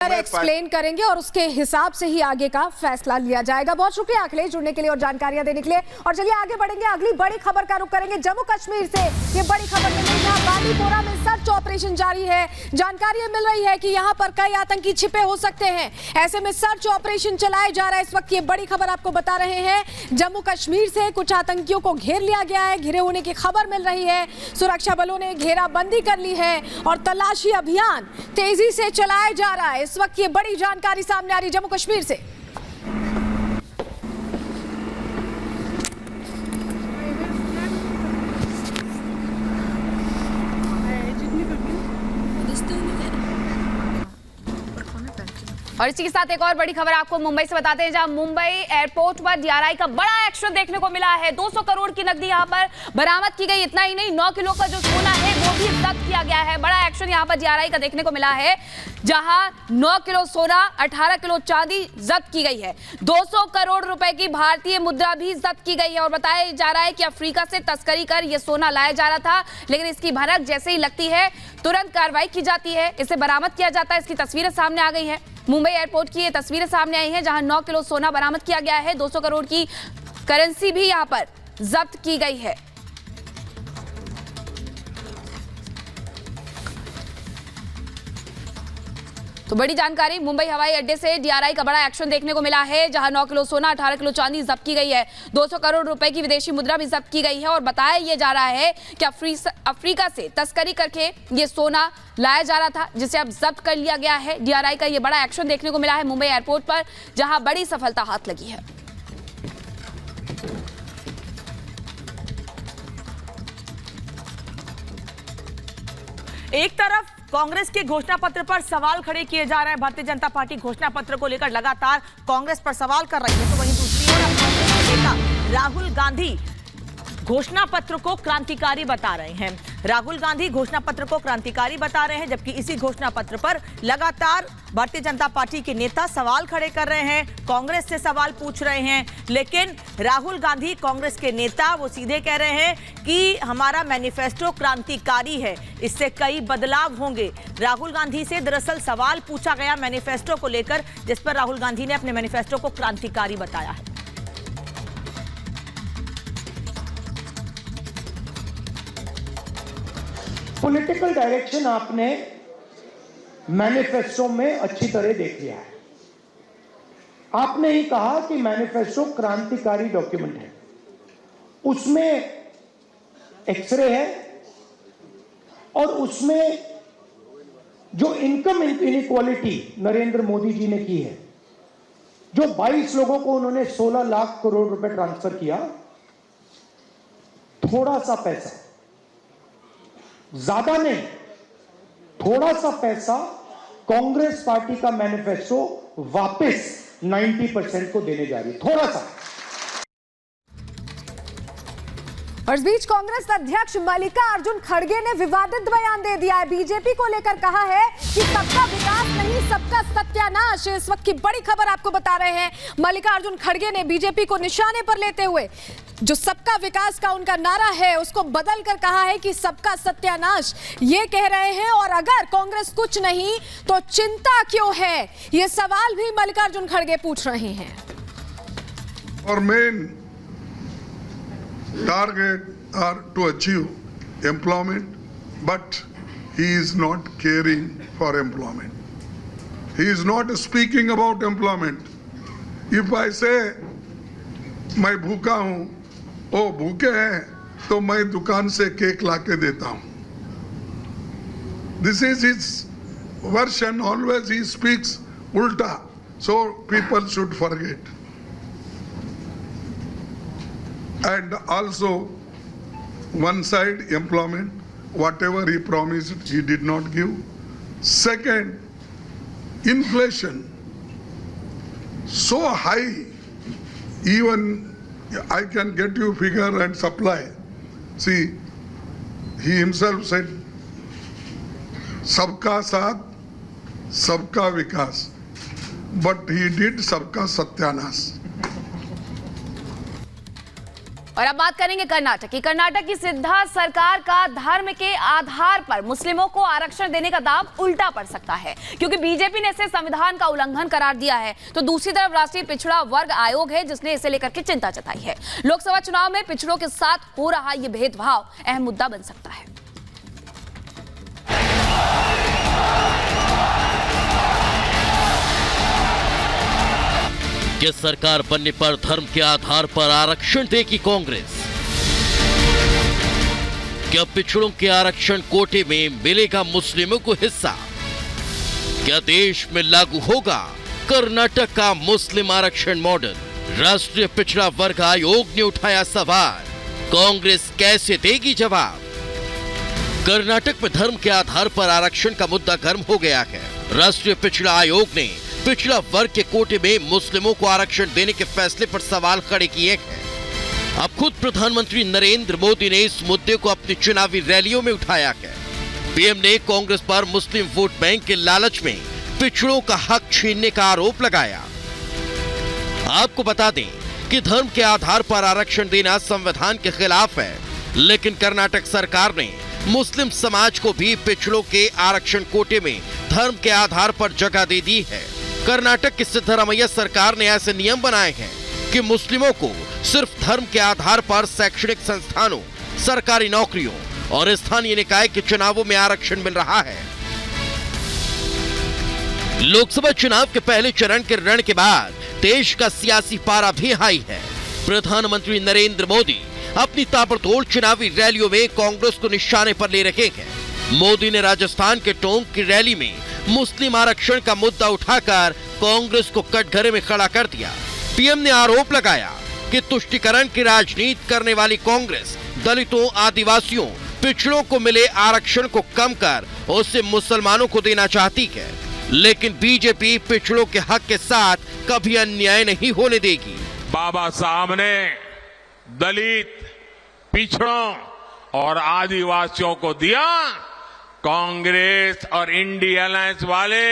Explain करेंगे और उसके हिसाब से ही आगे का फैसला लिया जाएगा। बहुत शुक्रिया अखिलेश जुड़ने के लिए और जानकारियां देने के लिए। और चलिए आगे बढ़ेंगे, अगली बड़ी खबर का रुख करेंगे जम्मू कश्मीर से। ये बड़ी खबर मिल रही है, बांदीपोरा में सर्च ऑपरेशन जारी है। जानकारी मिल रही है कि यहाँ पर कई आतंकी छिपे हो सकते हैं, ऐसे में सर्च ऑपरेशन चलाया जा रहा है इस वक्त। ये बड़ी खबर आपको बता रहे हैं, जम्मू कश्मीर से कुछ आतंकियों को घेर लिया गया है, घिरे होने की खबर मिल रही है। सुरक्षा बलों ने घेराबंदी कर ली है और तलाशी अभियान तेजी से चलाया जा रहा है। इस वक्त ये बड़ी जानकारी सामने आ रही जम्मू कश्मीर से। और इसी के साथ एक और बड़ी खबर आपको मुंबई से बताते हैं, जहां मुंबई एयरपोर्ट पर डीआरआई का बड़ा एक्शन देखने को मिला है। 200 करोड़ की नकदी यहां पर बरामद की गई। इतना ही नहीं, 9 किलो का जो सोना है वो भी जब्त किया गया है। बड़ा एक्शन यहां पर डीआरआई का देखने को मिला है, जहां 9 किलो सोना, 18 किलो चांदी जब्त की गई है। 200 करोड़ रुपए की भारतीय मुद्रा भी जब्त की गई है। और बताया जा रहा है कि अफ्रीका से तस्करी कर यह सोना लाया जा रहा था, लेकिन इसकी भनक जैसे ही लगती है तुरंत कार्रवाई की जाती है, इसे बरामद किया जाता है। इसकी तस्वीरें सामने आ गई है, मुंबई एयरपोर्ट की ये तस्वीरें सामने आई हैं, जहां 9 किलो सोना बरामद किया गया है। 200 करोड़ की करेंसी भी यहां पर जब्त की गई है। तो बड़ी जानकारी मुंबई हवाई अड्डे से डीआरआई का बड़ा एक्शन देखने को मिला है, जहां 9 किलो सोना, 18 किलो चांदी जब्त की गई है। 200 करोड़ रुपए की विदेशी मुद्रा भी जब्त की गई है। और बताया यह जा रहा है कि अफ्रीका से तस्करी करके ये सोना लाया जा रहा था, जिसे अब जब्त कर लिया गया है। डीआरआई का यह बड़ा एक्शन देखने को मिला है मुंबई एयरपोर्ट पर, जहां बड़ी सफलता हाथ लगी है। एक तरफ कांग्रेस के घोषणा पत्र पर सवाल खड़े किए जा रहे हैं, भारतीय जनता पार्टी घोषणा पत्र को लेकर लगातार कांग्रेस पर सवाल कर रही है, तो वहीं दूसरी ओर कांग्रेस के नेता राहुल गांधी घोषणा पत्र को क्रांतिकारी बता रहे हैं। राहुल गांधी घोषणा पत्र को क्रांतिकारी बता रहे हैं, जबकि इसी घोषणा पत्र पर लगातार भारतीय जनता पार्टी के नेता सवाल खड़े कर रहे हैं, कांग्रेस से सवाल पूछ रहे हैं। लेकिन राहुल गांधी, कांग्रेस के नेता, वो सीधे कह रहे हैं कि हमारा मैनिफेस्टो क्रांतिकारी है, इससे कई बदलाव होंगे। राहुल गांधी से दरअसल सवाल पूछा गया मैनिफेस्टो को लेकर, जिस पर राहुल गांधी ने अपने मैनिफेस्टो को क्रांतिकारी बताया है। पॉलिटिकल डायरेक्शन आपने मैनिफेस्टो में अच्छी तरह देख लिया है। आपने ही कहा कि मैनिफेस्टो क्रांतिकारी डॉक्यूमेंट है, उसमें एक्सरे है और उसमें जो इनकम इनइक्वालिटी नरेंद्र मोदी जी ने की है, जो 22 लोगों को उन्होंने 16 लाख करोड़ रुपए ट्रांसफर किया, थोड़ा सा पैसा, ज्यादा नहीं, थोड़ा सा पैसा कांग्रेस पार्टी का मैनिफेस्टो वापस 90% को देने जा रही है, थोड़ा सा। और इस बीच कांग्रेस अध्यक्ष मल्लिकार्जुन खड़गे ने विवादित बयान दे दिया है। बीजेपी को लेकर कहा है कि सबका विकास नहीं, सबका सत्यानाश। इस वक्त की बड़ी खबर आपको बता रहे हैं, मल्लिकार्जुन खड़गे ने बीजेपी को निशाने पर लेते हुए जो सबका विकास का उनका नारा है उसको बदल कर कहा है कि सबका सत्यानाश, ये कह रहे हैं। और अगर कांग्रेस कुछ नहीं तो चिंता क्यों है, ये सवाल भी मल्लिकार्जुन खड़गे पूछ रहे हैं। और main target are to achieve employment, but he is not caring for employment. He is not speaking about employment. If I say मैं भूखा हूं, ओ भूखे हैं तो मैं दुकान से केक लाके देता हूं. This is his version. Always he speaks ulta, so people should forget. And also, one side employment, whatever he promised, he did not give. Second, inflation so high, even I can get you figure and supply. See, he himself said, सबका साथ, सबका विकास, but he did सबका सत्यानाश. और अब बात करेंगे कर्नाटक की। कर्नाटक की सिद्धा सरकार का धर्म के आधार पर मुस्लिमों को आरक्षण देने का दांव उल्टा पड़ सकता है, क्योंकि बीजेपी ने इसे संविधान का उल्लंघन करार दिया है। तो दूसरी तरफ राष्ट्रीय पिछड़ा वर्ग आयोग है जिसने इसे लेकर के चिंता जताई है। लोकसभा चुनाव में पिछड़ों के साथ हो रहा यह भेदभाव अहम मुद्दा बन सकता है। कि सरकार बनने पर धर्म के आधार पर आरक्षण देगी कांग्रेस। क्या पिछड़ों के आरक्षण कोटे में मिलेगा मुस्लिमों को हिस्सा? क्या देश में लागू होगा कर्नाटक का मुस्लिम आरक्षण मॉडल? राष्ट्रीय पिछड़ा वर्ग आयोग ने उठाया सवाल, कांग्रेस कैसे देगी जवाब? कर्नाटक में धर्म के आधार पर आरक्षण का मुद्दा गर्म हो गया है। राष्ट्रीय पिछड़ा आयोग ने पिछड़ा वर्ग के कोटे में मुस्लिमों को आरक्षण देने के फैसले पर सवाल खड़े किए हैं। अब खुद प्रधानमंत्री नरेंद्र मोदी ने इस मुद्दे को अपनी चुनावी रैलियों में उठाया है। पीएम ने कांग्रेस पर मुस्लिम वोट बैंक के लालच में पिछड़ों का हक छीनने का आरोप लगाया। आपको बता दें कि धर्म के आधार पर आरक्षण देना संविधान के खिलाफ है, लेकिन कर्नाटक सरकार ने मुस्लिम समाज को भी पिछड़ों के आरक्षण कोटे में धर्म के आधार पर जगह दे दी है। कर्नाटक की सिद्धरामैया सरकार ने ऐसे नियम बनाए हैं कि मुस्लिमों को सिर्फ धर्म के आधार पर शैक्षणिक संस्थानों, सरकारी नौकरियों और स्थानीय निकाय के चुनावों में आरक्षण मिल रहा है। लोकसभा चुनाव के पहले चरण के रण के बाद देश का सियासी पारा भी हाई है। प्रधानमंत्री नरेंद्र मोदी अपनी ताबड़तोड़ चुनावी रैलियों में कांग्रेस को निशाने पर ले रखे हैं। मोदी ने राजस्थान के टोंक की रैली में मुस्लिम आरक्षण का मुद्दा उठाकर कांग्रेस को कटघरे में खड़ा कर दिया। पीएम ने आरोप लगाया कि तुष्टीकरण की राजनीति करने वाली कांग्रेस दलितों, आदिवासियों, पिछड़ों को मिले आरक्षण को कम कर उसे मुसलमानों को देना चाहती है, लेकिन बीजेपी पिछड़ों के हक के साथ कभी अन्याय नहीं होने देगी। बाबा साहब ने दलित, पिछड़ों और आदिवासियों को दिया, कांग्रेस और इंडिया अलायंस वाले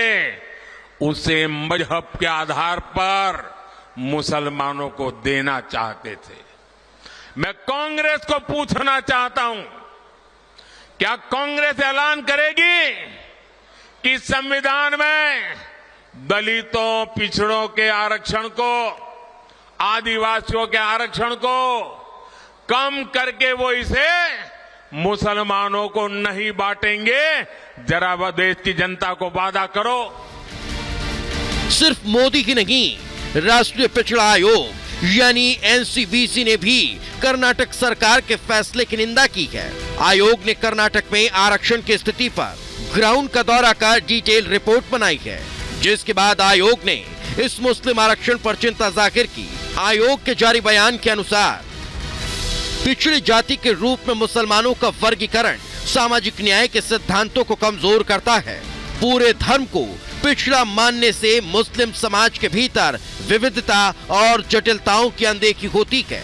उसे मजहब के आधार पर मुसलमानों को देना चाहते थे। मैं कांग्रेस को पूछना चाहता हूं, क्या कांग्रेस ऐलान करेगी कि संविधान में दलितों, पिछड़ों के आरक्षण को, आदिवासियों के आरक्षण को कम करके वो इसे मुसलमानों को नहीं बांटेंगे? जरा वह देश की जनता को वादा करो। सिर्फ मोदी ही नहीं, राष्ट्रीय पिछड़ा आयोग यानी एनसीवीसी ने भी कर्नाटक सरकार के फैसले की निंदा की है। आयोग ने कर्नाटक में आरक्षण की स्थिति पर ग्राउंड का दौरा कर डिटेल रिपोर्ट बनाई है, जिसके बाद आयोग ने इस मुस्लिम आरक्षण पर चिंता जाहिर की। आयोग के जारी बयान के अनुसार पिछड़ी जाति के रूप में मुसलमानों का वर्गीकरण सामाजिक न्याय के सिद्धांतों को कमजोर करता है। पूरे धर्म को पिछड़ा मानने से मुस्लिम समाज के भीतर विविधता और जटिलताओं की अनदेखी होती है।